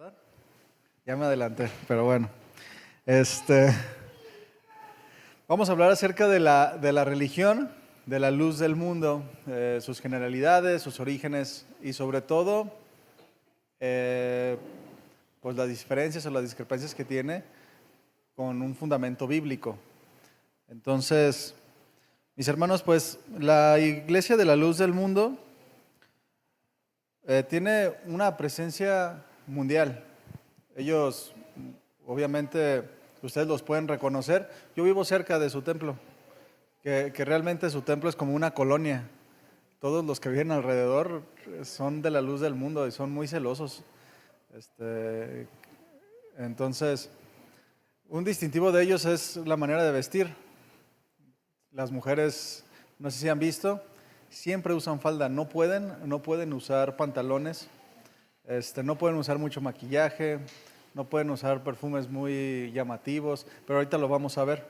¿verdad? Ya me adelanté, pero bueno. Este, Vamos a hablar acerca de la religión, de la luz del mundo, sus generalidades, sus orígenes y sobre todo, eh, pues las diferencias o las discrepancias que tiene con un fundamento bíblico. Entonces, mis hermanos, pues la Iglesia de la Luz del Mundo tiene una presencia mundial. Ellos, obviamente, ustedes los pueden reconocer. Yo vivo cerca de su templo, que realmente su templo es como una colonia. Todos los que viven alrededor son de la luz del mundo y son muy celosos. Entonces, un distintivo de ellos es la manera de vestir. Las mujeres, no sé si han visto, siempre usan falda. No pueden usar pantalones. No pueden usar mucho maquillaje, no pueden usar perfumes muy llamativos, pero ahorita lo vamos a ver.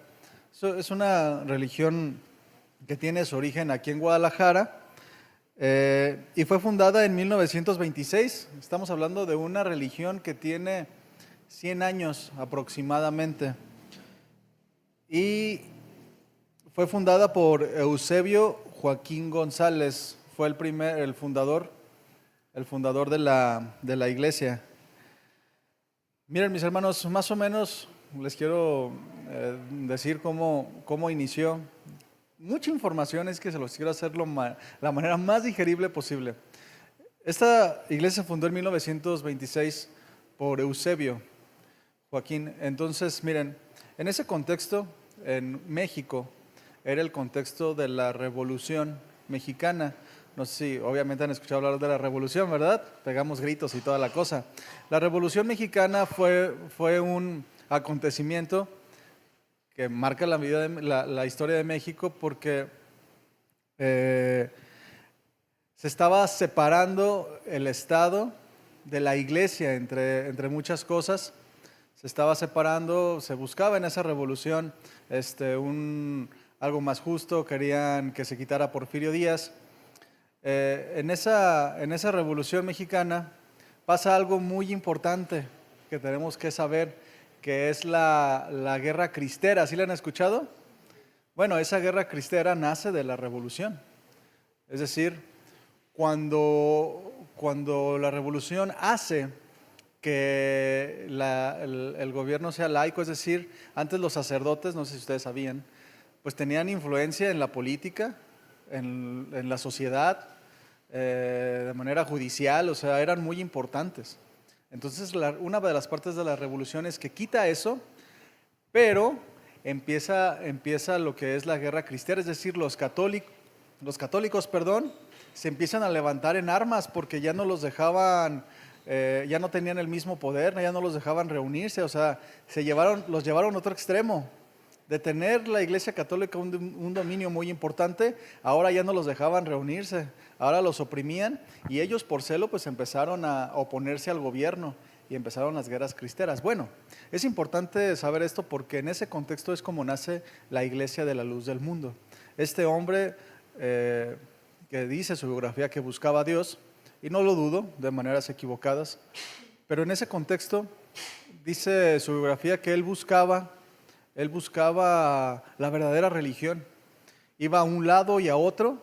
Es una religión que tiene su origen aquí en Guadalajara y fue fundada en 1926. Estamos hablando de una religión que tiene 100 años aproximadamente y fue fundada por Eusebio Joaquín González, fue el fundador de la iglesia. Miren, mis hermanos, más o menos les quiero decir cómo inició. Mucha información, es que se los quiero hacer la manera más digerible posible. Esta iglesia se fundó en 1926 por Eusebio Joaquín. Entonces, miren, en ese contexto, en México, era el contexto de la Revolución Mexicana. No sé si obviamente han escuchado hablar de la Revolución, ¿verdad? Pegamos gritos y toda la cosa. La Revolución Mexicana fue un acontecimiento que marca la historia de México porque se estaba separando el Estado de la Iglesia entre muchas cosas. Se estaba separando, se buscaba en esa revolución algo más justo, querían que se quitara Porfirio Díaz. En esa revolución mexicana pasa algo muy importante que tenemos que saber, que es la guerra cristera. ¿Sí la han escuchado? Bueno, esa guerra cristera nace de la revolución. Es decir, cuando la revolución hace que el gobierno sea laico, es decir, antes los sacerdotes, no sé si ustedes sabían, pues tenían influencia en la política, en la sociedad, de manera judicial, o sea, eran muy importantes. Entonces, una de las partes de la revolución es que quita eso, pero empieza lo que es la guerra cristera, es decir, los católicos, se empiezan a levantar en armas porque ya no los dejaban, ya no tenían el mismo poder, ya no los dejaban reunirse, o sea, los llevaron a otro extremo. De tener la Iglesia Católica un dominio muy importante, ahora ya no los dejaban reunirse, ahora los oprimían y ellos por celo pues empezaron a oponerse al gobierno y empezaron las guerras cristeras. Bueno, es importante saber esto porque en ese contexto es como nace la Iglesia de la Luz del Mundo. Este hombre que dice su biografía que buscaba a Dios, y no lo dudo, de maneras equivocadas, pero en ese contexto dice su biografía que él buscaba la verdadera religión. Iba a un lado y a otro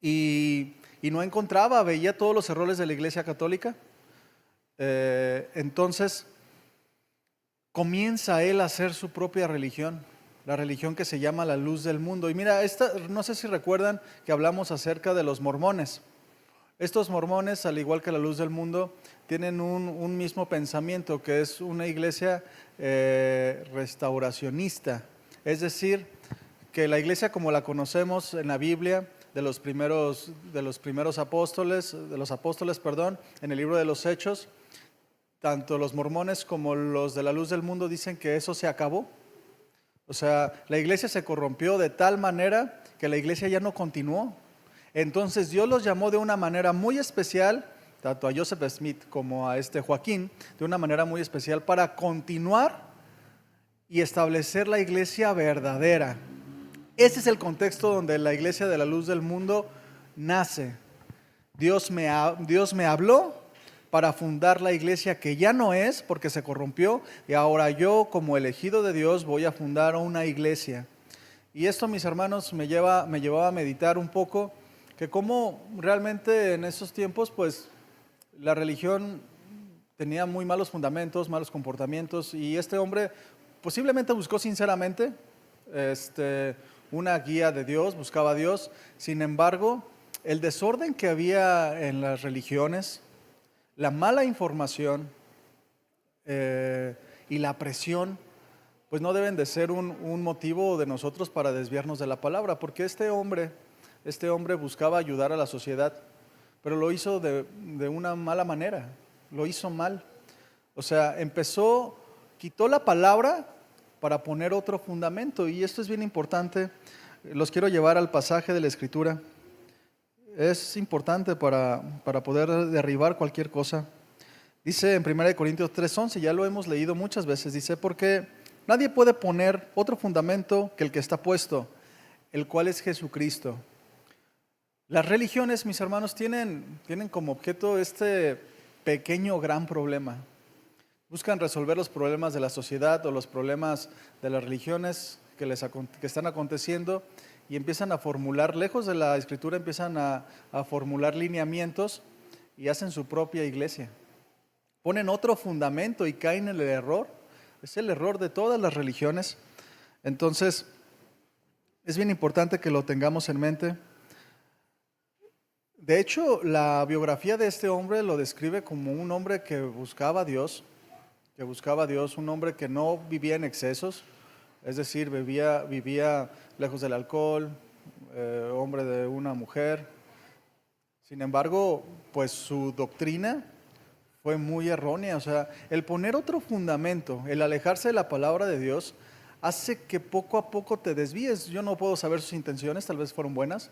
y no encontraba, veía todos los errores de la Iglesia Católica. Entonces comienza él a hacer su propia religión, la religión que se llama la Luz del Mundo. Y mira, no sé si recuerdan que hablamos acerca de los mormones. Estos mormones, al igual que la Luz del Mundo, tienen un mismo pensamiento, que es una iglesia restauracionista. Es decir, que la iglesia como la conocemos en la Biblia, de los primeros apóstoles, en el libro de los Hechos, tanto los mormones como los de la Luz del Mundo dicen que eso se acabó. O sea, la iglesia se corrompió de tal manera que la iglesia ya no continuó. Entonces Dios los llamó de una manera muy especial, tanto a Joseph Smith como a Joaquín, de una manera muy especial para continuar y establecer la iglesia verdadera. Ese es el contexto donde la Iglesia de la Luz del Mundo nace. Dios me habló, para fundar la iglesia que ya no es porque se corrompió, y ahora yo como elegido de Dios voy a fundar una iglesia. Y esto, mis hermanos, me llevaba a meditar un poco que cómo realmente en esos tiempos pues la religión tenía muy malos fundamentos, malos comportamientos, y este hombre posiblemente buscó sinceramente una guía de Dios, buscaba a Dios. Sin embargo, el desorden que había en las religiones, la mala información y la presión, pues no deben de ser un motivo de nosotros para desviarnos de la palabra, porque este hombre buscaba ayudar a la sociedad, pero lo hizo de una mala manera, lo hizo mal. O sea, quitó la palabra para poner otro fundamento, y esto es bien importante. Los quiero llevar al pasaje de la Escritura. Es importante para poder derribar cualquier cosa. Dice en 1 Corintios 3:11, ya lo hemos leído muchas veces, dice, porque nadie puede poner otro fundamento que el que está puesto, el cual es Jesucristo. Las religiones, mis hermanos, tienen como objeto este pequeño gran problema. Buscan resolver los problemas de la sociedad o los problemas de las religiones que están aconteciendo, y empiezan a formular, lejos de la Escritura, empiezan a formular lineamientos y hacen su propia iglesia. Ponen otro fundamento y caen en el error. Es el error de todas las religiones. Entonces, es bien importante que lo tengamos en mente. De hecho, la biografía de este hombre lo describe como un hombre que buscaba a Dios, un hombre que no vivía en excesos, es decir, vivía lejos del alcohol, hombre de una mujer. Sin embargo, pues su doctrina fue muy errónea. O sea, el poner otro fundamento, el alejarse de la palabra de Dios, hace que poco a poco te desvíes. Yo no puedo saber sus intenciones, tal vez fueron buenas,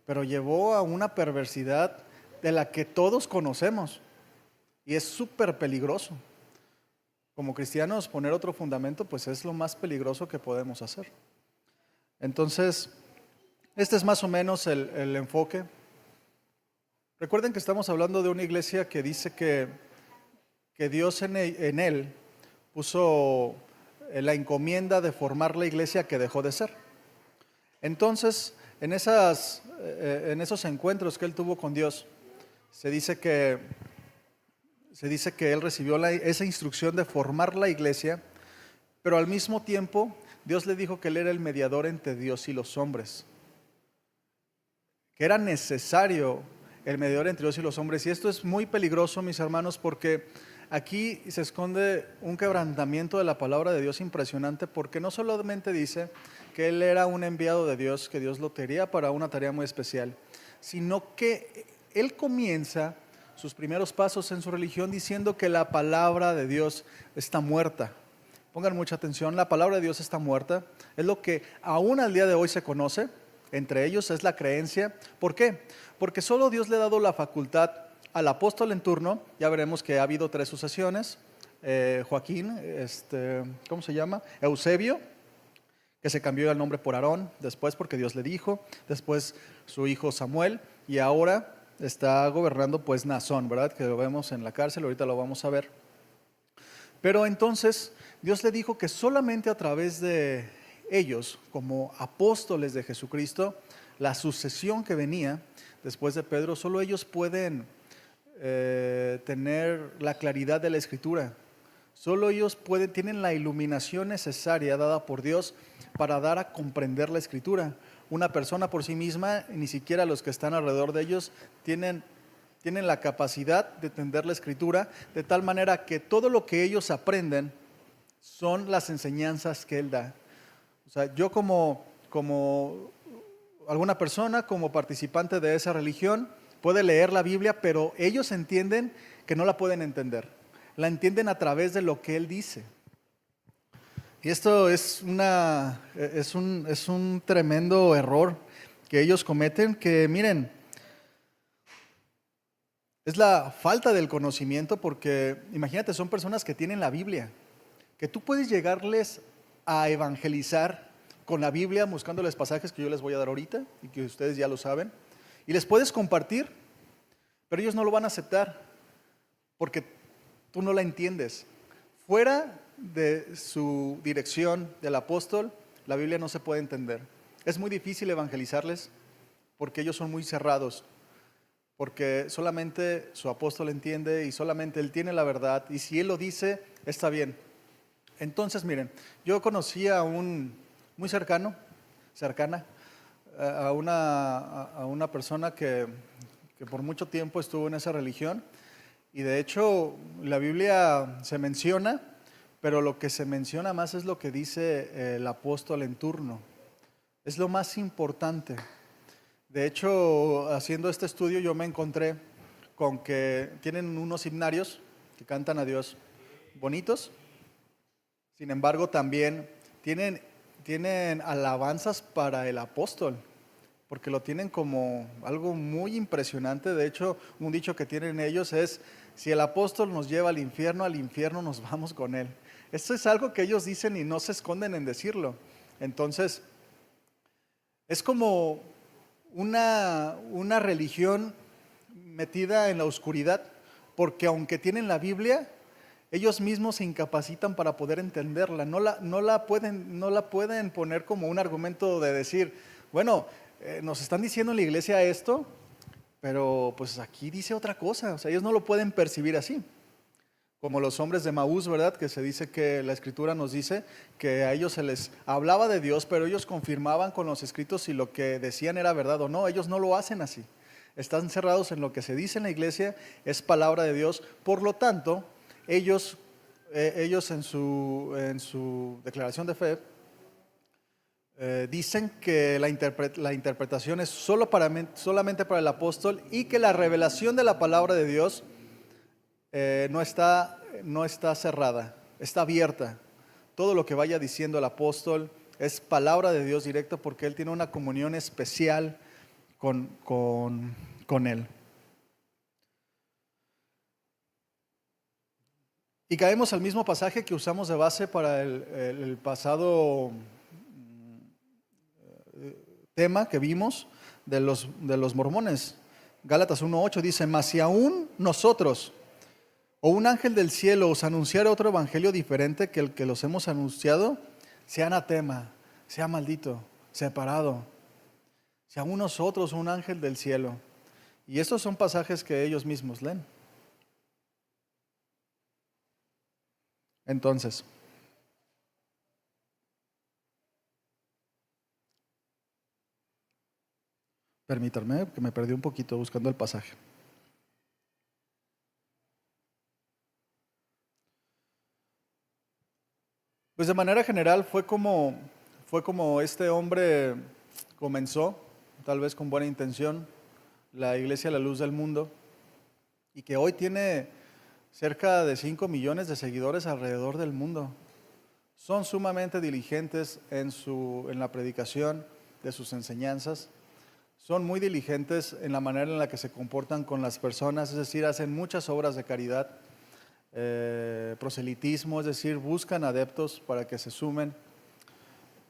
pero llevó a una perversidad de la que todos conocemos, y es súper peligroso. Como cristianos, poner otro fundamento pues es lo más peligroso que podemos hacer. Entonces, este es más o menos el enfoque. Recuerden que estamos hablando de una iglesia que dice que Dios en él puso la encomienda de formar la iglesia que dejó de ser. Entonces, en esos encuentros que él tuvo con Dios, se dice que él recibió esa instrucción de formar la iglesia, pero al mismo tiempo Dios le dijo que él era el mediador entre Dios y los hombres, que era necesario el mediador entre Dios y los hombres. Y esto es muy peligroso, mis hermanos, porque aquí se esconde un quebrantamiento de la palabra de Dios impresionante, porque no solamente dice que él era un enviado de Dios, que Dios lo quería para una tarea muy especial, sino que él comienza sus primeros pasos en su religión diciendo que la palabra de Dios está muerta. Pongan mucha atención, la palabra de Dios está muerta. Es lo que aún al día de hoy se conoce, entre ellos es la creencia. ¿Por qué? Porque solo Dios le ha dado la facultad al apóstol en turno. Ya veremos que ha habido 3 sucesiones. Joaquín, ¿cómo se llama? Eusebio, que se cambió el nombre por Aarón, después porque Dios le dijo, después su hijo Samuel, y ahora está gobernando pues Naasón, ¿verdad? Que lo vemos en la cárcel, ahorita lo vamos a ver. Pero entonces Dios le dijo que solamente a través de ellos, como apóstoles de Jesucristo, la sucesión que venía después de Pedro, solo ellos pueden tener la claridad de la Escritura. Solo ellos tienen la iluminación necesaria dada por Dios para dar a comprender la Escritura. Una persona por sí misma, ni siquiera los que están alrededor de ellos, tienen la capacidad de entender la Escritura, de tal manera que todo lo que ellos aprenden son las enseñanzas que Él da. O sea, yo como alguna persona, como participante de esa religión, puede leer la Biblia, pero ellos entienden que no la pueden entender. La entienden a través de lo que Él dice. Y esto es un tremendo error que ellos cometen, que miren, es la falta del conocimiento, porque imagínate, son personas que tienen la Biblia, que tú puedes llegarles a evangelizar con la Biblia, buscándoles pasajes que yo les voy a dar ahorita y que ustedes ya lo saben, y les puedes compartir, pero ellos no lo van a aceptar. porque tú no la entiendes. Fuera de su dirección del apóstol, la Biblia no se puede entender. Es muy difícil evangelizarles porque ellos son muy cerrados, porque solamente su apóstol entiende y solamente él tiene la verdad, y si él lo dice, está bien. Entonces, miren, yo conocí a un muy cercana, a una persona que por mucho tiempo estuvo en esa religión, y de hecho la Biblia se menciona, pero lo que se menciona más es lo que dice el apóstol en turno. Es lo más importante. De hecho, haciendo este estudio yo me encontré con que tienen unos himnarios que cantan a Dios bonitos. Sin embargo, también tienen alabanzas para el apóstol, porque lo tienen como algo muy impresionante. De hecho, un dicho que tienen ellos es: si el apóstol nos lleva al infierno nos vamos con él. Esto es algo que ellos dicen y no se esconden en decirlo. Entonces, es como una religión metida en la oscuridad, porque aunque tienen la Biblia, ellos mismos se incapacitan para poder entenderla. No la pueden poner como un argumento de decir, bueno, nos están diciendo en la iglesia esto, pero pues aquí dice otra cosa. O sea, ellos no lo pueden percibir así. Como los hombres de Maús, ¿verdad? Que se dice que la Escritura nos dice que a ellos se les hablaba de Dios, pero ellos confirmaban con los escritos si lo que decían era verdad o no. Ellos no lo hacen así. Están cerrados en lo que se dice en la iglesia, es palabra de Dios. Por lo tanto, ellos en su declaración de fe dicen que la interpretación es solamente para el apóstol, y que la revelación de la palabra de Dios no está cerrada, está abierta. Todo lo que vaya diciendo el apóstol es palabra de Dios directa, porque él tiene una comunión especial con él. Y caemos al mismo pasaje que usamos de base para el pasado tema que vimos de los mormones. Gálatas 1:8 dice: mas si aún nosotros o un ángel del cielo os anunciara otro evangelio diferente que el que los hemos anunciado, sea anatema, sea maldito, separado. Si aún nosotros o un ángel del cielo. Y estos son pasajes que ellos mismos leen. Entonces, permítanme que me perdí un poquito buscando el pasaje. Pues de manera general fue como este hombre comenzó, tal vez con buena intención, la Iglesia La Luz del Mundo, y que hoy tiene cerca de 5 millones de seguidores alrededor del mundo. Son sumamente diligentes en la predicación de sus enseñanzas. Son muy diligentes en la manera en la que se comportan con las personas, es decir, hacen muchas obras de caridad, proselitismo, es decir, buscan adeptos para que se sumen.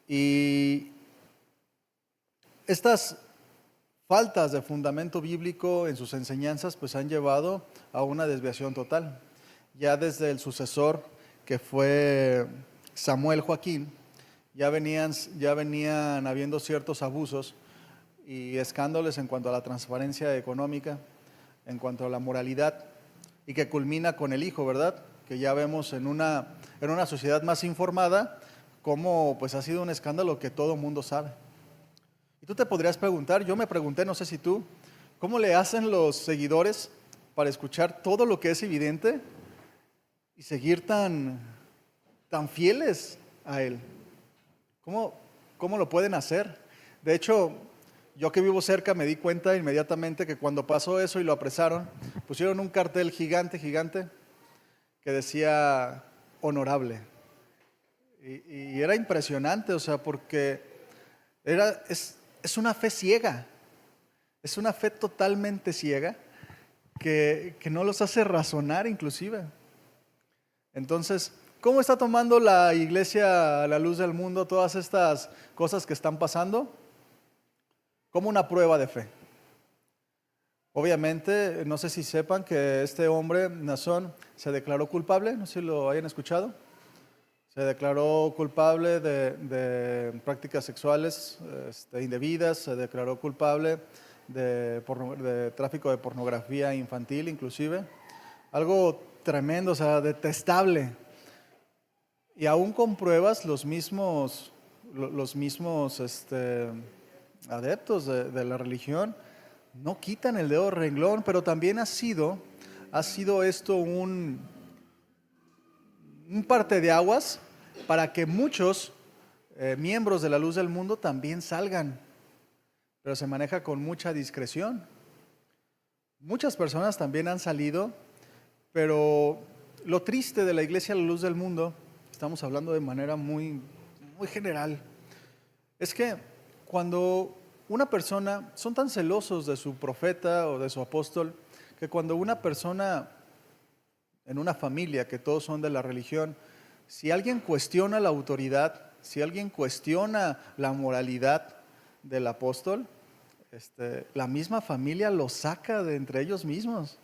Y estas faltas de fundamento bíblico en sus enseñanzas pues han llevado a una desviación total. Ya desde el sucesor, que fue Samuel Joaquín, ya venían habiendo ciertos abusos y escándalos en cuanto a la transparencia económica, en cuanto a la moralidad, y que culmina con el hijo, ¿verdad? Que ya vemos en una sociedad más informada cómo pues ha sido un escándalo que todo mundo sabe. Y tú te podrías preguntar, yo me pregunté, no sé si tú, ¿cómo le hacen los seguidores para escuchar todo lo que es evidente y seguir tan fieles a él? ¿Cómo lo pueden hacer? De hecho, yo que vivo cerca me di cuenta inmediatamente que cuando pasó eso y lo apresaron, pusieron un cartel gigante que decía honorable. Y era impresionante, o sea, porque es una fe ciega, es una fe totalmente ciega que no los hace razonar inclusive. Entonces, ¿cómo está tomando la iglesia La Luz del Mundo todas estas cosas que están pasando? Como una prueba de fe. Obviamente, no sé si sepan que este hombre, Naasón, se declaró culpable, no sé si lo hayan escuchado. Se declaró culpable de prácticas sexuales indebidas, se declaró culpable de tráfico de pornografía infantil inclusive. Algo tremendo, o sea, detestable. Y aún con pruebas, los mismos adeptos de la religión no quitan el dedo del renglón, pero también ha sido esto un parteaguas para que muchos miembros de la luz del mundo también salgan, pero se maneja con mucha discreción. Muchas personas también han salido, pero lo triste de la iglesia La Luz del Mundo, estamos hablando de manera muy, muy general, es que cuando una persona, son tan celosos de su profeta o de su apóstol, que cuando una persona en una familia, que todos son de la religión, si alguien cuestiona la autoridad, si alguien cuestiona la moralidad del apóstol, la misma familia lo saca de entre ellos mismos.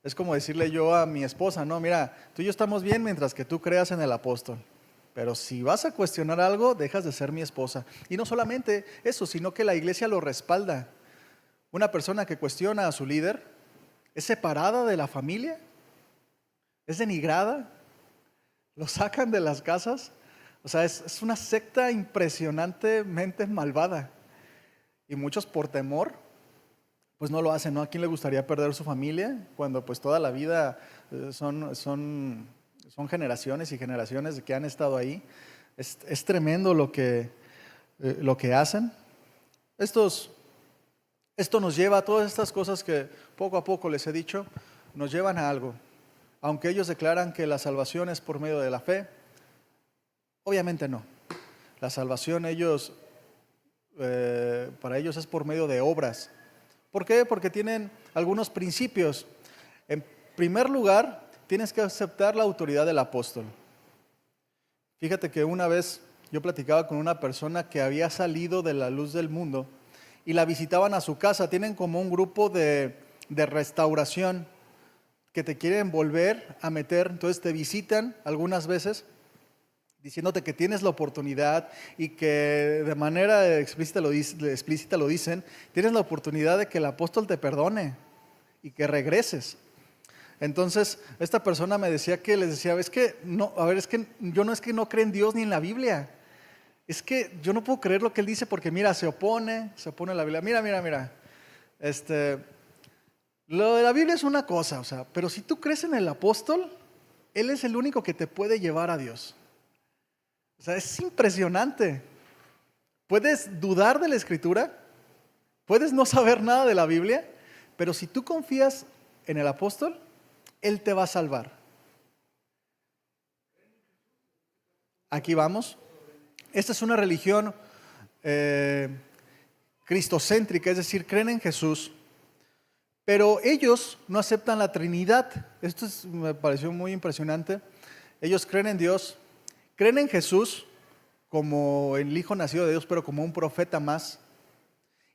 Es como decirle yo a mi esposa, no, mira, tú y yo estamos bien mientras que tú creas en el apóstol. Pero si vas a cuestionar algo, dejas de ser mi esposa. Y no solamente eso, sino que la iglesia lo respalda. Una persona que cuestiona a su líder es separada de la familia, es denigrada, lo sacan de las casas. O sea, es una secta impresionantemente malvada. Y muchos por temor, pues no lo hacen, ¿no? ¿A quién le gustaría perder su familia cuando pues toda la vida son generaciones y generaciones que han estado ahí? Es tremendo lo que hacen. Esto nos lleva a todas estas cosas que poco a poco les he dicho, nos llevan a algo. Aunque ellos declaran que la salvación es por medio de la fe, obviamente no. La salvación para ellos es por medio de obras. ¿Por qué? Porque tienen algunos principios. En primer lugar, tienes que aceptar la autoridad del apóstol. Fíjate que una vez yo platicaba con una persona que había salido de la luz del mundo y la visitaban a su casa. Tienen como un grupo de restauración que te quieren volver a meter. Entonces te visitan algunas veces diciéndote que tienes la oportunidad y que de manera explícita lo dicen, tienes la oportunidad de que el apóstol te perdone y que regreses. Entonces, esta persona me decía que les decía, es que yo no es que no creo en Dios ni en la Biblia, es que yo no puedo creer lo que él dice porque mira, se opone a la Biblia. Mira, lo de la Biblia es una cosa, o sea, pero si tú crees en el apóstol, él es el único que te puede llevar a Dios. O sea, es impresionante. Puedes dudar de la Escritura, puedes no saber nada de la Biblia, pero si tú confías en el apóstol, él te va a salvar. Aquí vamos. Esta es una religión cristocéntrica, es decir, creen en Jesús, pero ellos no aceptan la Trinidad. Esto me pareció muy impresionante. Ellos creen en Dios, creen en Jesús como el Hijo nacido de Dios, pero como un profeta más.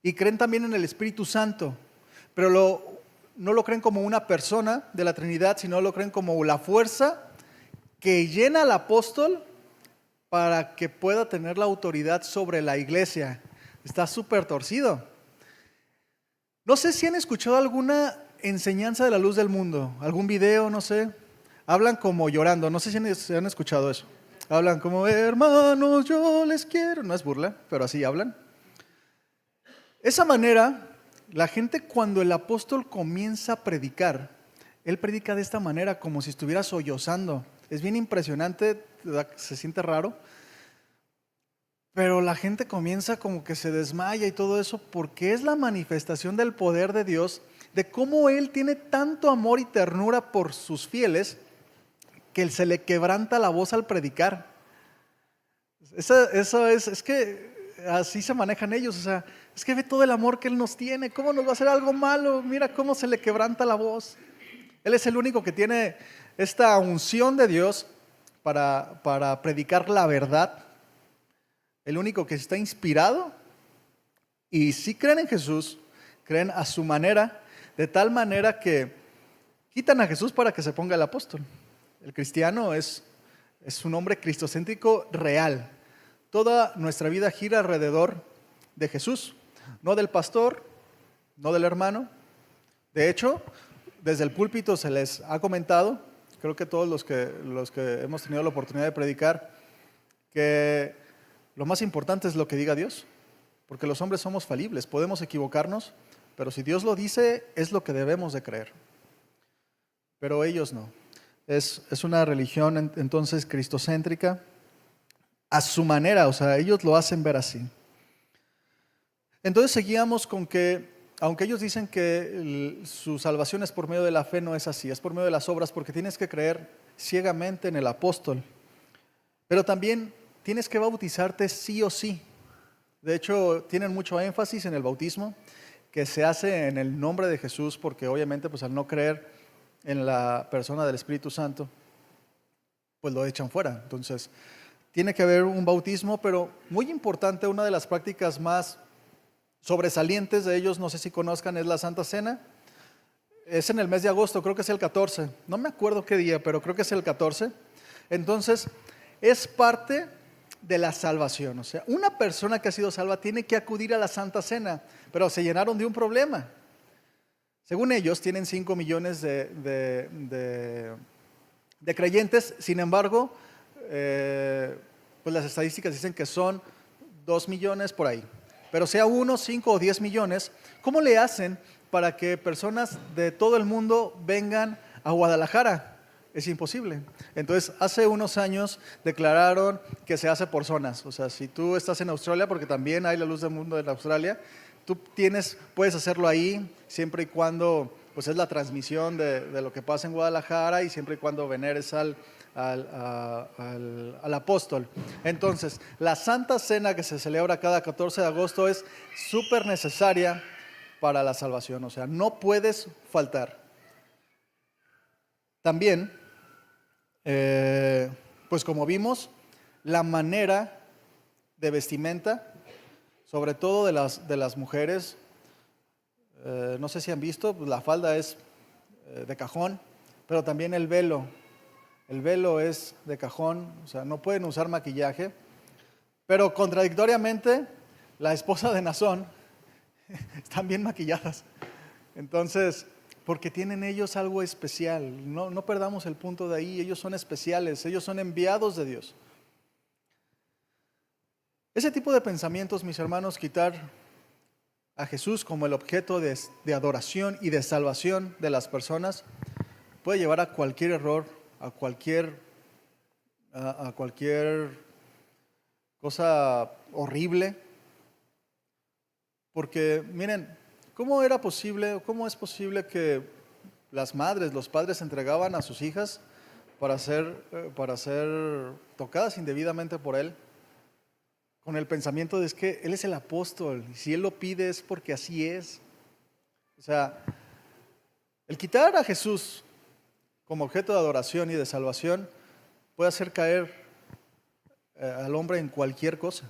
Y creen también en el Espíritu Santo, pero no lo creen como una persona de la Trinidad, sino lo creen como la fuerza que llena al apóstol para que pueda tener la autoridad sobre la iglesia. Está súper torcido. No sé si han escuchado alguna enseñanza de la luz del mundo, algún video, no sé. Hablan como llorando, no sé si han escuchado eso. Hablan como, hermanos, yo les quiero. No es burla, pero así hablan. Esa manera, la gente cuando el apóstol comienza a predicar, él predica de esta manera como si estuviera sollozando. Es bien impresionante, se siente raro. Pero la gente comienza como que se desmaya y todo eso porque es la manifestación del poder de Dios, de cómo Él tiene tanto amor y ternura por sus fieles que se le quebranta la voz al predicar. Eso es que así se manejan ellos, o sea, es que ve todo el amor que Él nos tiene, ¿cómo nos va a hacer algo malo? Mira cómo se le quebranta la voz. Él es el único que tiene esta unción de Dios para predicar la verdad, el único que está inspirado. Y sí creen en Jesús, creen a su manera, de tal manera que quitan a Jesús para que se ponga el apóstol. El cristiano es un hombre cristocéntrico real. Toda nuestra vida gira alrededor de Jesús, no del pastor, no del hermano. De hecho, desde el púlpito se les ha comentado, creo que todos los que hemos tenido la oportunidad de predicar, que lo más importante es lo que diga Dios, porque los hombres somos falibles, podemos equivocarnos, pero si Dios lo dice, es lo que debemos de creer. Pero ellos no. Es una religión entonces cristocéntrica a su manera, o sea, ellos lo hacen ver así. Entonces seguíamos con que, aunque ellos dicen que su salvación es por medio de la fe, no es así, es por medio de las obras, porque tienes que creer ciegamente en el apóstol. Pero también tienes que bautizarte sí o sí. De hecho, tienen mucho énfasis en el bautismo, que se hace en el nombre de Jesús, porque obviamente pues al no creer en la persona del Espíritu Santo, pues lo echan fuera. Entonces, tiene que haber un bautismo, pero muy importante, una de las prácticas más sobresalientes de ellos, no sé si conozcan, es la Santa Cena. Es en el mes de agosto, creo que es el 14. No me acuerdo qué día, pero creo que es el 14. Entonces, es parte de la salvación. O sea, una persona que ha sido salva tiene que acudir a la Santa Cena, pero se llenaron de un problema. Según ellos, tienen 5 millones de creyentes, sin embargo, pues las estadísticas dicen que son 2 millones por ahí. Pero sea 1, 5 o 10 millones, ¿cómo le hacen para que personas de todo el mundo vengan a Guadalajara? Es imposible. Entonces, hace unos años declararon que se hace por zonas. O sea, si tú estás en Australia, porque también hay la luz del mundo en Australia, tú puedes hacerlo ahí, siempre y cuando pues es la transmisión de lo que pasa en Guadalajara y siempre y cuando veneres al apóstol. Entonces, la Santa Cena que se celebra cada 14 de agosto es súper necesaria para la salvación. O sea, no puedes faltar. También, pues como vimos, la manera de vestimenta, sobre todo de las mujeres, no sé si han visto, pues la falda es de cajón, pero también el velo es de cajón, o sea, no pueden usar maquillaje, pero contradictoriamente la esposa de Nazón están bien maquilladas. Entonces, porque tienen ellos algo especial, no perdamos el punto de ahí, ellos son especiales, ellos son enviados de Dios. Ese tipo de pensamientos, mis hermanos, quitar a Jesús como el objeto de adoración y de salvación de las personas, puede llevar a cualquier error, a cualquier cosa horrible. Porque miren, ¿cómo es posible que las madres, los padres entregaban a sus hijas para ser tocadas indebidamente por él? Con el pensamiento de es que él es el apóstol, y si él lo pide es porque así es. O sea, el quitar a Jesús como objeto de adoración y de salvación puede hacer caer al hombre en cualquier cosa.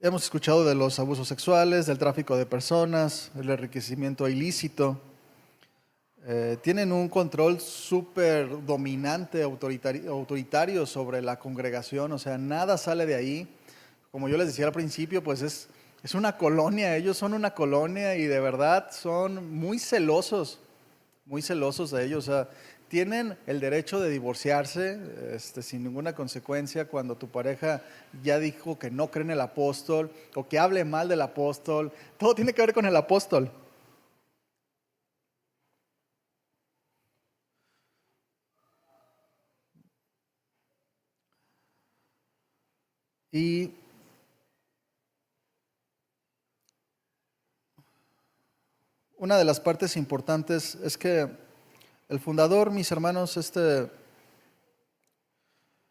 Hemos escuchado de los abusos sexuales, del tráfico de personas, el enriquecimiento ilícito. Tienen un control súper dominante, autoritario sobre la congregación, o sea, nada sale de ahí. Como yo les decía al principio, pues es una colonia, ellos son una colonia y de verdad son muy celosos de ellos. O sea, tienen el derecho de divorciarse sin ninguna consecuencia cuando tu pareja ya dijo que no cree en el apóstol o que hable mal del apóstol. Todo tiene que ver con el apóstol. Y una de las partes importantes es que el fundador, mis hermanos,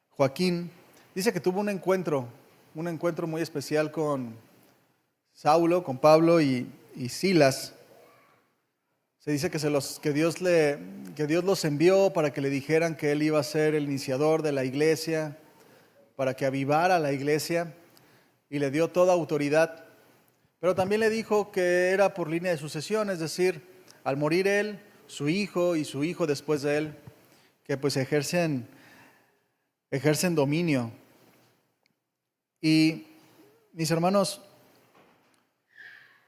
Joaquín, dice que tuvo un encuentro muy especial con Saulo, con Pablo y Silas. Se dice que Dios los envió para que le dijeran que él iba a ser el iniciador de la iglesia, para que avivara la iglesia, y le dio toda autoridad. Pero también le dijo que era por línea de sucesión, es decir, al morir él, su hijo y su hijo después de él, que pues ejercen dominio. Y mis hermanos,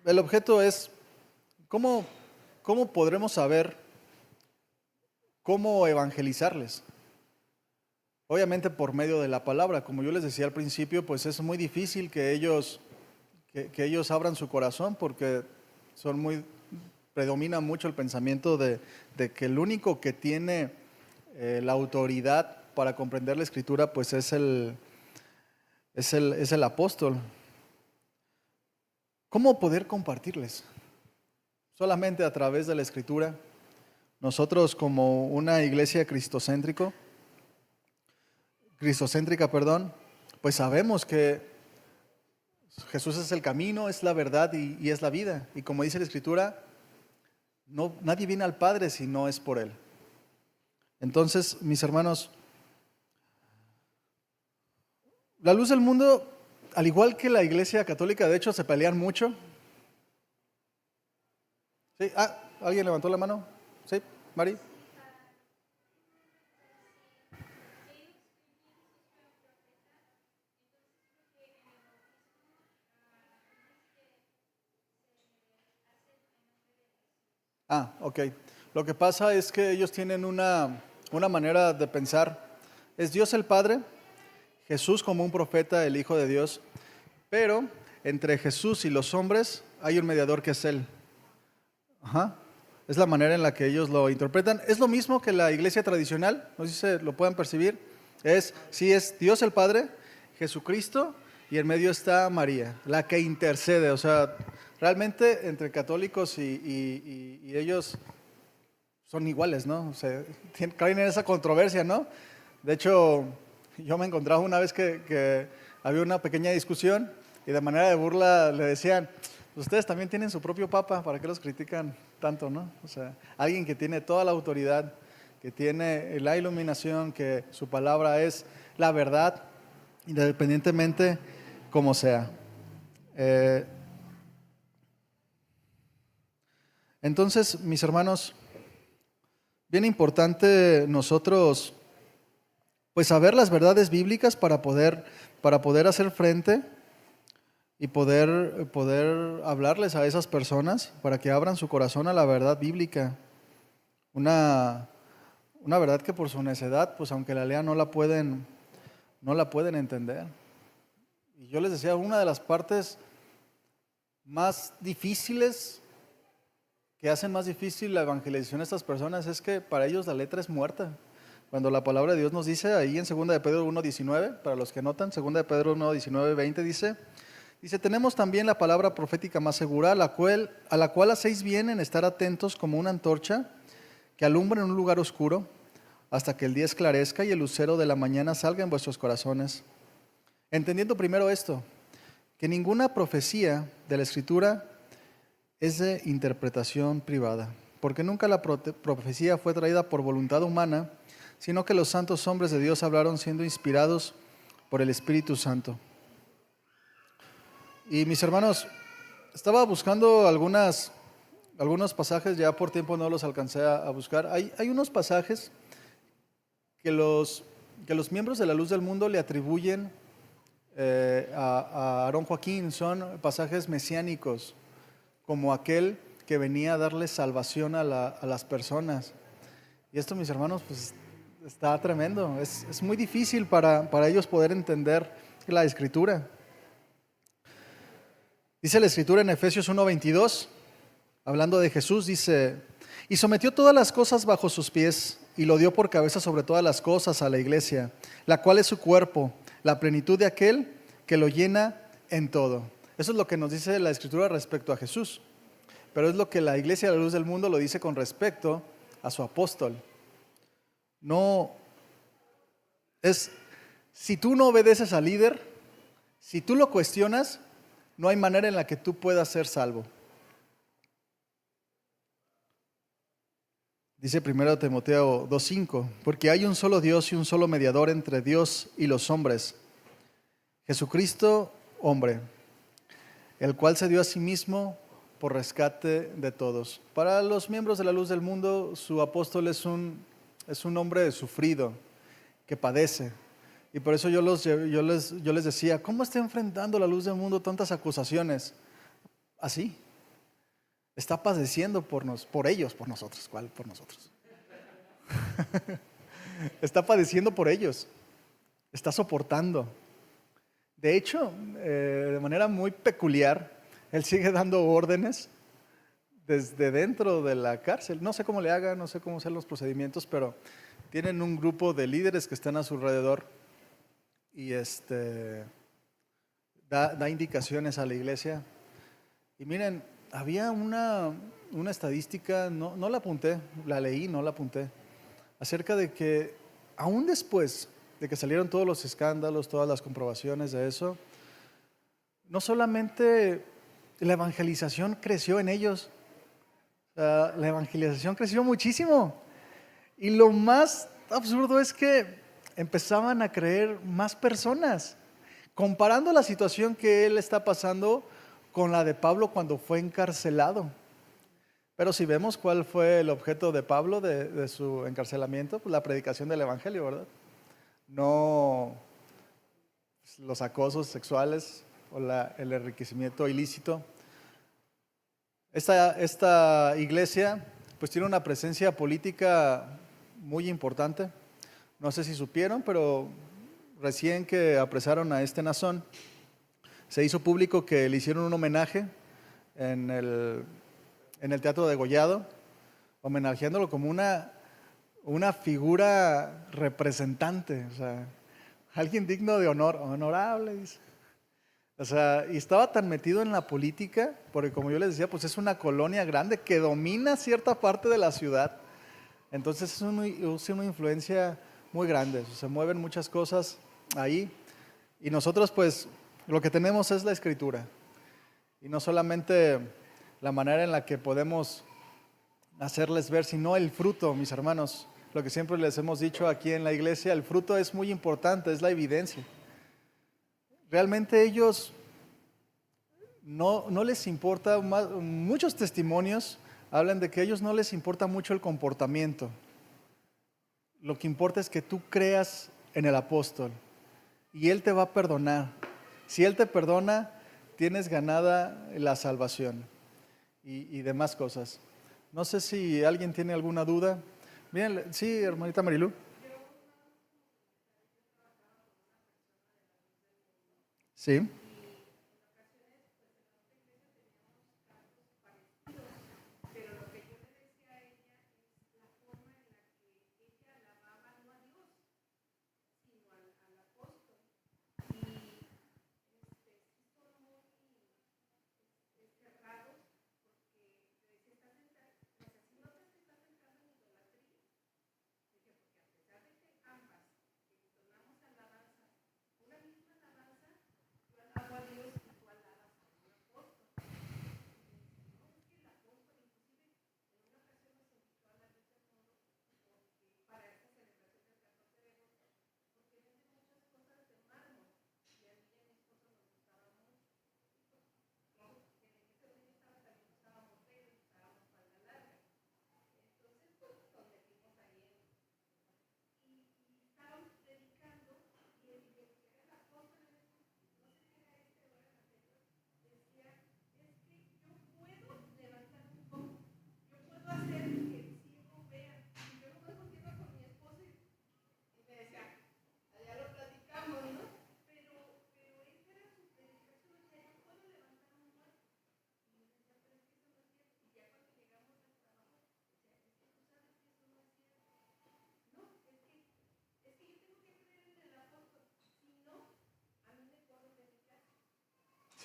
el objeto es cómo podremos saber cómo evangelizarles. Obviamente por medio de la palabra, como yo les decía al principio, pues es muy difícil que ellos abran su corazón porque predomina mucho el pensamiento de que el único que tiene la autoridad para comprender la Escritura pues es el apóstol. ¿Cómo poder compartirles? Solamente a través de la Escritura. Nosotros como una iglesia cristocéntrica, pues sabemos que Jesús es el camino, es la verdad y es la vida. Y como dice la Escritura, nadie viene al Padre si no es por Él. Entonces, mis hermanos, la luz del mundo, al igual que la Iglesia Católica, de hecho, se pelean mucho. ¿Sí? ¿Alguien levantó la mano? ¿Sí? ¿Mari? Ok. Lo que pasa es que ellos tienen una manera de pensar. Es Dios el Padre, Jesús como un profeta, el Hijo de Dios, pero entre Jesús y los hombres hay un mediador que es Él. Es la manera en la que ellos lo interpretan. Es lo mismo que la iglesia tradicional, no sé si se lo pueden percibir. Es Dios el Padre, Jesucristo, y en medio está María, la que intercede. O sea, realmente entre católicos y ellos son iguales, ¿no? O sea, caen en esa controversia, ¿no? De hecho, yo me encontraba una vez que había una pequeña discusión y de manera de burla le decían: ustedes también tienen su propio papa, ¿para qué los critican tanto, no? O sea, alguien que tiene toda la autoridad, que tiene la iluminación, que su palabra es la verdad, independientemente como sea. Entonces, mis hermanos, bien importante nosotros pues saber las verdades bíblicas para poder hacer frente y poder hablarles a esas personas para que abran su corazón a la verdad bíblica. Una verdad que por su necedad, pues aunque la lean no la pueden entender. Y yo les decía, una de las partes más difíciles que hacen más difícil la evangelización a estas personas es que para ellos la letra es muerta. Cuando la palabra de Dios nos dice ahí en 2 de Pedro 1:19, para los que notan, 2 de Pedro 1:19, 20 dice, tenemos también la palabra profética más segura, a la cual hacéis bien en estar atentos como una antorcha que alumbra en un lugar oscuro hasta que el día esclarezca y el lucero de la mañana salga en vuestros corazones. Entendiendo primero esto, que ninguna profecía de la Escritura es de interpretación privada, porque nunca la profecía fue traída por voluntad humana, sino que los santos hombres de Dios hablaron siendo inspirados por el Espíritu Santo. Y mis hermanos, estaba buscando algunos pasajes, ya por tiempo no los alcancé a buscar. Hay unos pasajes que los miembros de la Luz del Mundo le atribuyen a Aarón Joaquín. Son pasajes mesiánicos, como aquel que venía a darle salvación a las personas. Y esto, mis hermanos, pues está tremendo. Es muy difícil para ellos poder entender la Escritura. Dice la Escritura en Efesios 1:22, hablando de Jesús, dice: y sometió todas las cosas bajo sus pies, y lo dio por cabeza sobre todas las cosas a la iglesia, la cual es su cuerpo, la plenitud de aquel que lo llena en todo. Eso es lo que nos dice la Escritura respecto a Jesús. Pero es lo que la Iglesia de la Luz del Mundo lo dice con respecto a su apóstol. Si tú no obedeces al líder, si tú lo cuestionas, no hay manera en la que tú puedas ser salvo. Dice 1 Timoteo 2:5, porque hay un solo Dios y un solo mediador entre Dios y los hombres, Jesucristo, hombre. el cual se dio a sí mismo por rescate de todos. Para los miembros de la Luz del Mundo, su apóstol es un hombre sufrido, que padece. Y por eso yo les decía, ¿cómo está enfrentando la Luz del Mundo tantas acusaciones? Así. Está padeciendo por ellos, por nosotros. ¿Cuál por nosotros? Está padeciendo por ellos. Está soportando. De hecho, de manera muy peculiar, él sigue dando órdenes desde dentro de la cárcel. No sé cómo le haga, no sé cómo sean los procedimientos, pero tienen un grupo de líderes que están a su alrededor y da indicaciones a la iglesia. Y miren, había una estadística, no la apunté, la leí, no la apunté, acerca de que aún después de que salieron todos los escándalos, todas las comprobaciones de eso, no solamente la evangelización creció en ellos, la evangelización creció muchísimo. Y lo más absurdo es que empezaban a creer más personas, comparando la situación que él está pasando con la de Pablo cuando fue encarcelado. Pero si vemos cuál fue el objeto de Pablo de su encarcelamiento, pues la predicación del evangelio, ¿verdad? No los acosos sexuales o el enriquecimiento ilícito. Esta iglesia pues tiene una presencia política muy importante. No sé si supieron, pero recién que apresaron a Nazón, se hizo público que le hicieron un homenaje en el Teatro de Degollado, homenajeándolo como una figura representante, o sea, alguien digno de honor, honorable, dice. O sea, y estaba tan metido en la política, porque como yo les decía, pues es una colonia grande que domina cierta parte de la ciudad. Entonces es una influencia muy grande, se mueven muchas cosas ahí. Y nosotros pues lo que tenemos es la Escritura. Y no solamente la manera en la que podemos hacerles ver, sino el fruto, mis hermanos. Lo que siempre les hemos dicho aquí en la iglesia, el fruto es muy importante, es la evidencia. Realmente ellos no les importa, muchos testimonios hablan de que a ellos no les importa mucho el comportamiento. Lo que importa es que tú creas en el apóstol y él te va a perdonar. Si él te perdona, tienes ganada la salvación y demás cosas. No sé si alguien tiene alguna duda. Bien, sí, hermanita Marilu. Sí.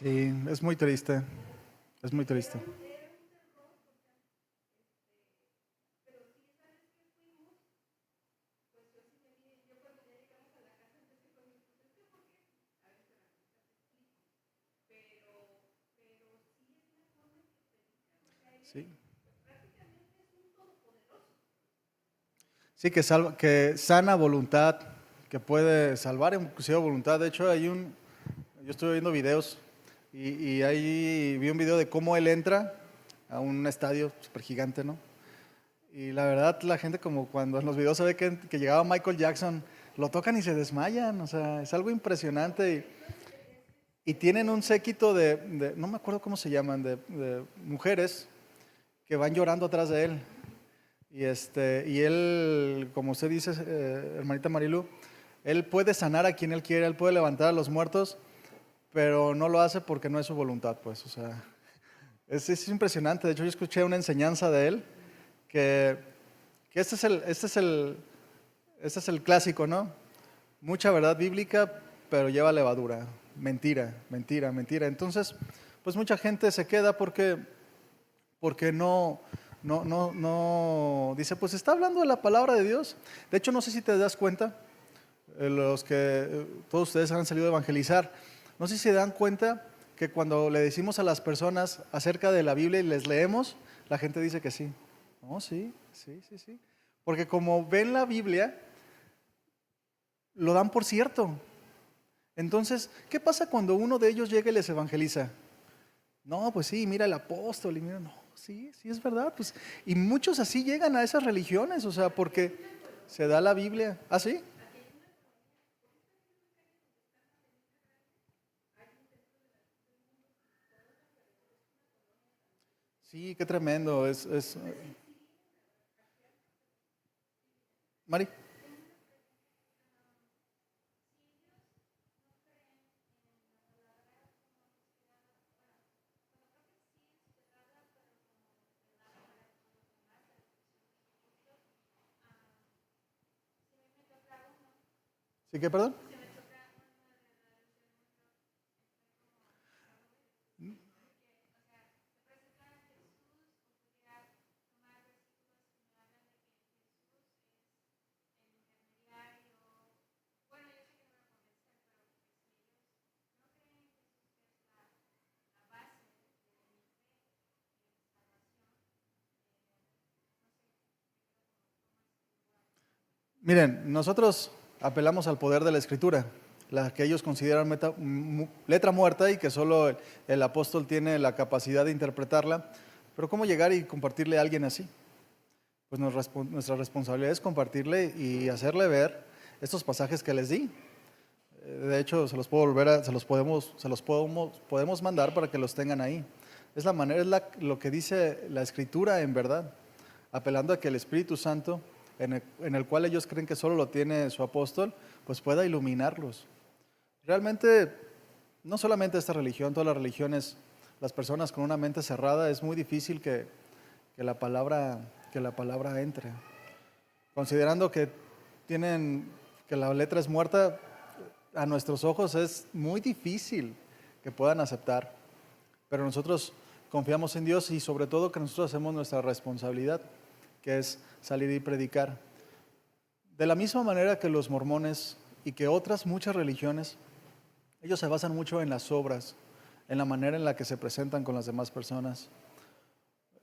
Sí, es muy triste, es muy triste. Sí, sí que sana voluntad, que puede salvar inclusive voluntad. De hecho, yo estuve viendo videos y ahí vi un video de cómo él entra a un estadio súper gigante, ¿no? Y la verdad, la gente como cuando en los videos se ve que llegaba Michael Jackson, lo tocan y se desmayan, o sea, es algo impresionante. Y tienen un séquito no me acuerdo cómo se llaman, de mujeres que van llorando atrás de él. Y él, como usted dice, hermanita Marilu, él puede sanar a quien él quiere, él puede levantar a los muertos, pero no lo hace porque no es su voluntad, pues, o sea, es impresionante. De hecho, yo escuché una enseñanza de él que, que este es el clásico, ¿no? Mucha verdad bíblica, pero lleva levadura. Mentira, mentira, mentira. Entonces, pues mucha gente se queda porque no, dice, pues está hablando de la palabra de Dios. De hecho, no sé si te das cuenta, todos ustedes han salido a evangelizar, no sé si se dan cuenta que cuando le decimos a las personas acerca de la Biblia y les leemos, la gente dice que sí. No, sí, sí, sí, sí. Porque como ven la Biblia, lo dan por cierto. Entonces, ¿qué pasa cuando uno de ellos llega y les evangeliza? No, pues sí, mira el apóstol, y mira, no, sí, sí es verdad, pues, y muchos así llegan a esas religiones, o sea, porque se da la Biblia. ¿Ah, sí? Sí, qué tremendo, Mari. ¿Sí que, perdón? Miren, nosotros apelamos al poder de la Escritura, la que ellos consideran letra muerta y que solo el apóstol tiene la capacidad de interpretarla. Pero ¿cómo llegar y compartirle a alguien así? Pues nuestra responsabilidad es compartirle y hacerle ver estos pasajes que les di. De hecho, se los puedo podemos mandar para que los tengan ahí. Es la manera, lo que dice la Escritura en verdad, apelando a que el Espíritu Santo, en el cual ellos creen que solo lo tiene su apóstol, pues pueda iluminarlos. Realmente, no solamente esta religión, todas las religiones, las personas con una mente cerrada, es muy difícil que la palabra, que la palabra entre. Considerando que la letra es muerta, a nuestros ojos es muy difícil que puedan aceptar, pero nosotros confiamos en Dios y sobre todo que nosotros hacemos nuestra responsabilidad, que es salir y predicar. De la misma manera que los mormones y que otras muchas religiones, ellos se basan mucho en las obras, en la manera en la que se presentan con las demás personas.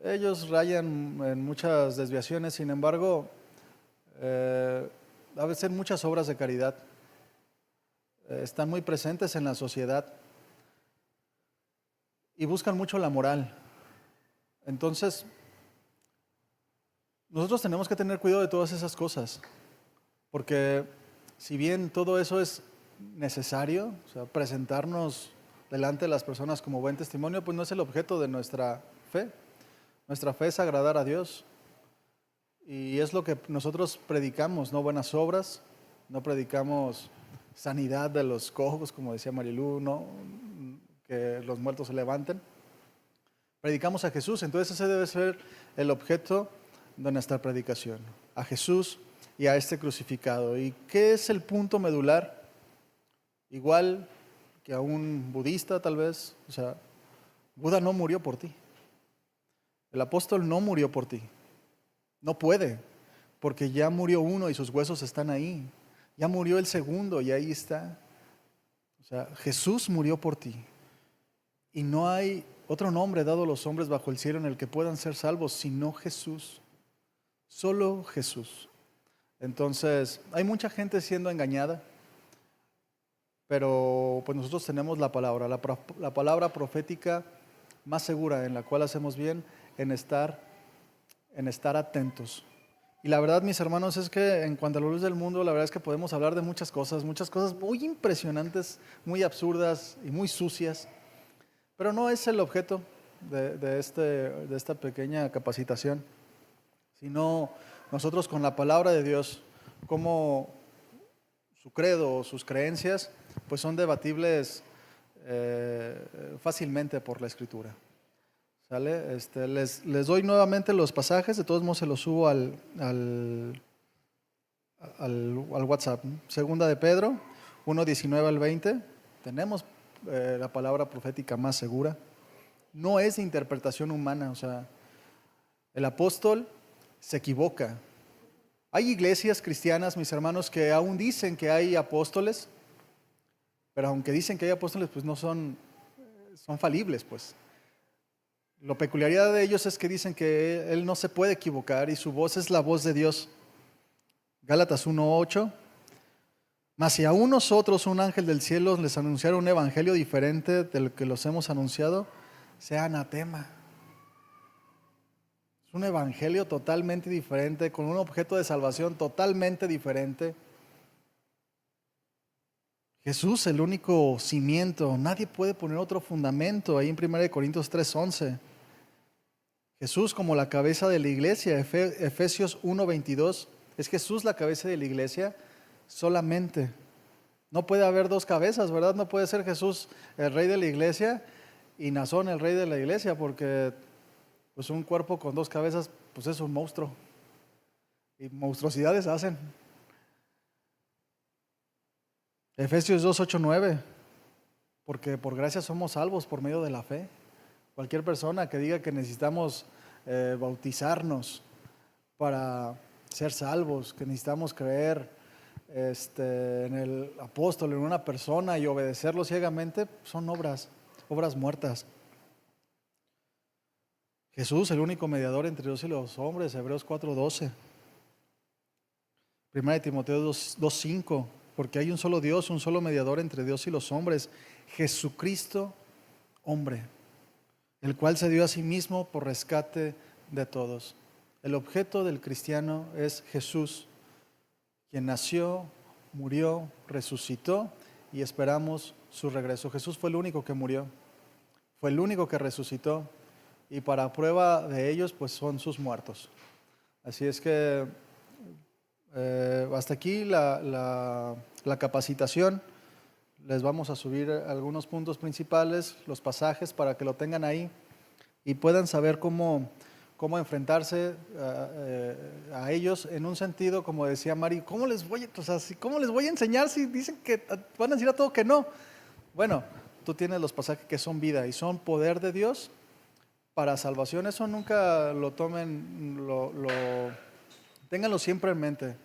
Ellos rayan en muchas desviaciones, sin embargo, a veces muchas obras de caridad están muy presentes en la sociedad y buscan mucho la moral. Entonces, nosotros tenemos que tener cuidado de todas esas cosas, porque si bien todo eso es necesario, o sea, presentarnos delante de las personas como buen testimonio, pues no es el objeto de nuestra fe. Nuestra fe es agradar a Dios y es lo que nosotros predicamos, no buenas obras, no predicamos sanidad de los cojos, como decía Marilu, no que los muertos se levanten. Predicamos a Jesús, entonces ese debe ser el objeto de nuestra predicación, a Jesús y a este crucificado. ¿Y qué es el punto medular? Igual que a un budista tal vez, o sea, Buda no murió por ti. El apóstol no murió por ti. No puede, porque ya murió uno y sus huesos están ahí. Ya murió el segundo y ahí está. O sea, Jesús murió por ti. Y no hay otro nombre dado a los hombres bajo el cielo en el que puedan ser salvos, sino Jesús. Solo Jesús. Entonces, hay mucha gente siendo engañada. pero pues nosotros tenemos la palabra, la palabra profética más segura, en la cual hacemos bien en estar atentos. Y la verdad, mis hermanos, es que en cuanto a la luz del mundo, la verdad es que podemos hablar de muchas cosas muy impresionantes, muy absurdas y muy sucias, pero no es el objeto de esta pequeña capacitación, sino nosotros con la palabra de Dios, como su credo o sus creencias, pues son debatibles fácilmente por la Escritura. ¿Sale? Les doy nuevamente los pasajes, de todos modos se los subo al WhatsApp. Segunda de Pedro, 1:19 al 20. Tenemos la palabra profética más segura. No es de interpretación humana, o sea, el apóstol se equivoca. Hay iglesias cristianas, mis hermanos, que aún dicen que hay apóstoles, pero aunque dicen que hay apóstoles, pues no son falibles, pues. La peculiaridad de ellos es que dicen que Él no se puede equivocar y su voz es la voz de Dios. Gálatas 1:8. Mas si aún nosotros, un ángel del cielo, les anunciara un evangelio diferente del que los hemos anunciado, sea anatema. Es un evangelio totalmente diferente, con un objeto de salvación totalmente diferente. Jesús, el único cimiento, nadie puede poner otro fundamento. Ahí en 1 Corintios 3:11. Jesús como la cabeza de la iglesia, Efesios 1:22, es Jesús la cabeza de la iglesia solamente. No puede haber dos cabezas, ¿verdad? No puede ser Jesús el rey de la iglesia y Nazón el rey de la iglesia, porque pues un cuerpo con dos cabezas pues es un monstruo y monstruosidades hacen. Efesios 2:8-9, porque por gracia somos salvos por medio de la fe. Cualquier persona que diga que necesitamos bautizarnos para ser salvos, que necesitamos creer en el apóstol, en una persona y obedecerlo ciegamente, son obras muertas. Jesús, el único mediador entre Dios y los hombres, Hebreos 4:12. 1 Timoteo 2:5, porque hay un solo Dios, un solo mediador entre Dios y los hombres, Jesucristo, hombre, el cual se dio a sí mismo por rescate de todos. El objeto del cristiano es Jesús, quien nació, murió, resucitó y esperamos su regreso. Jesús fue el único que murió, fue el único que resucitó y para prueba de ellos pues son sus muertos. Así es que hasta aquí la capacitación. Les vamos a subir algunos puntos principales, los pasajes para que lo tengan ahí y puedan saber cómo enfrentarse a ellos en un sentido, como decía Mari, ¿cómo les voy a enseñar si dicen que van a decir a todo que no? Bueno, tú tienes los pasajes que son vida y son poder de Dios para salvación. Eso nunca lo tomen, ténganlo siempre en mente.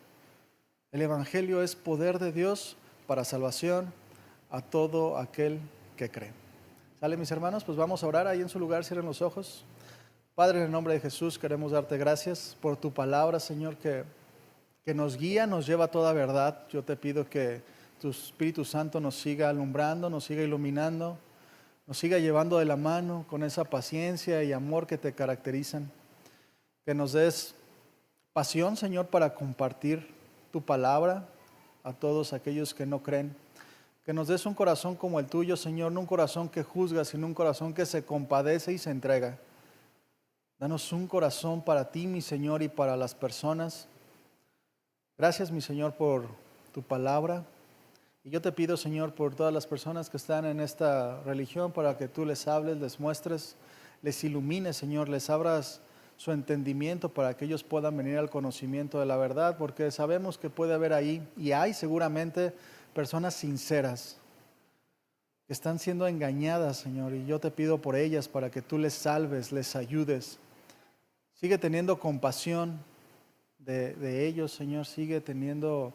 El Evangelio es poder de Dios para salvación a todo aquel que cree. ¿Sale, mis hermanos? Pues vamos a orar ahí en su lugar, cierren los ojos. Padre, en el nombre de Jesús queremos darte gracias por tu palabra, Señor, que nos guía, nos lleva a toda verdad. Yo te pido que tu Espíritu Santo nos siga alumbrando, nos siga iluminando, nos siga llevando de la mano con esa paciencia y amor que te caracterizan. Que nos des pasión, Señor, para compartir tu palabra a todos aquellos que no creen. Que nos des un corazón como el tuyo, Señor, no un corazón que juzga, sino un corazón que se compadece y se entrega. Danos un corazón para ti, mi Señor, y para las personas. Gracias, mi Señor, por tu palabra. Y yo te pido, Señor, por todas las personas que están en esta religión, para que tú les hables, les muestres, les ilumines, Señor, les abras su entendimiento para que ellos puedan venir al conocimiento de la verdad, porque sabemos que puede haber ahí, y hay seguramente, personas sinceras que están siendo engañadas, Señor, y yo te pido por ellas para que tú les salves, les ayudes. Sigue teniendo compasión de ellos, Señor, sigue teniendo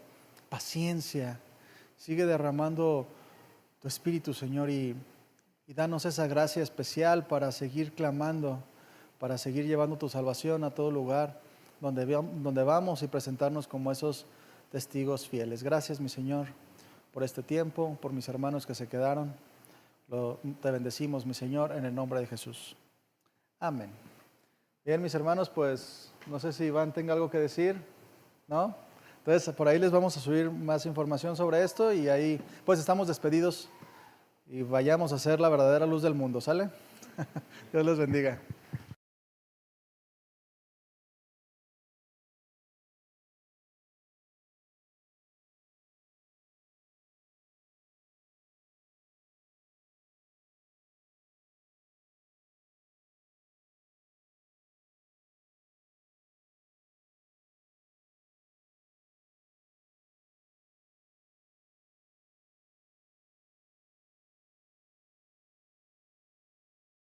paciencia, sigue derramando tu Espíritu, Señor, y danos esa gracia especial para seguir clamando, para seguir llevando tu salvación a todo lugar donde vamos y presentarnos como esos testigos fieles. Gracias, mi Señor, por este tiempo, por mis hermanos que se quedaron. Te bendecimos, mi Señor, en el nombre de Jesús. Amén. Bien, mis hermanos, pues no sé si Iván tenga algo que decir, ¿no? Entonces, por ahí les vamos a subir más información sobre esto y ahí pues estamos despedidos y vayamos a ser la verdadera luz del mundo, ¿sale? Dios les bendiga.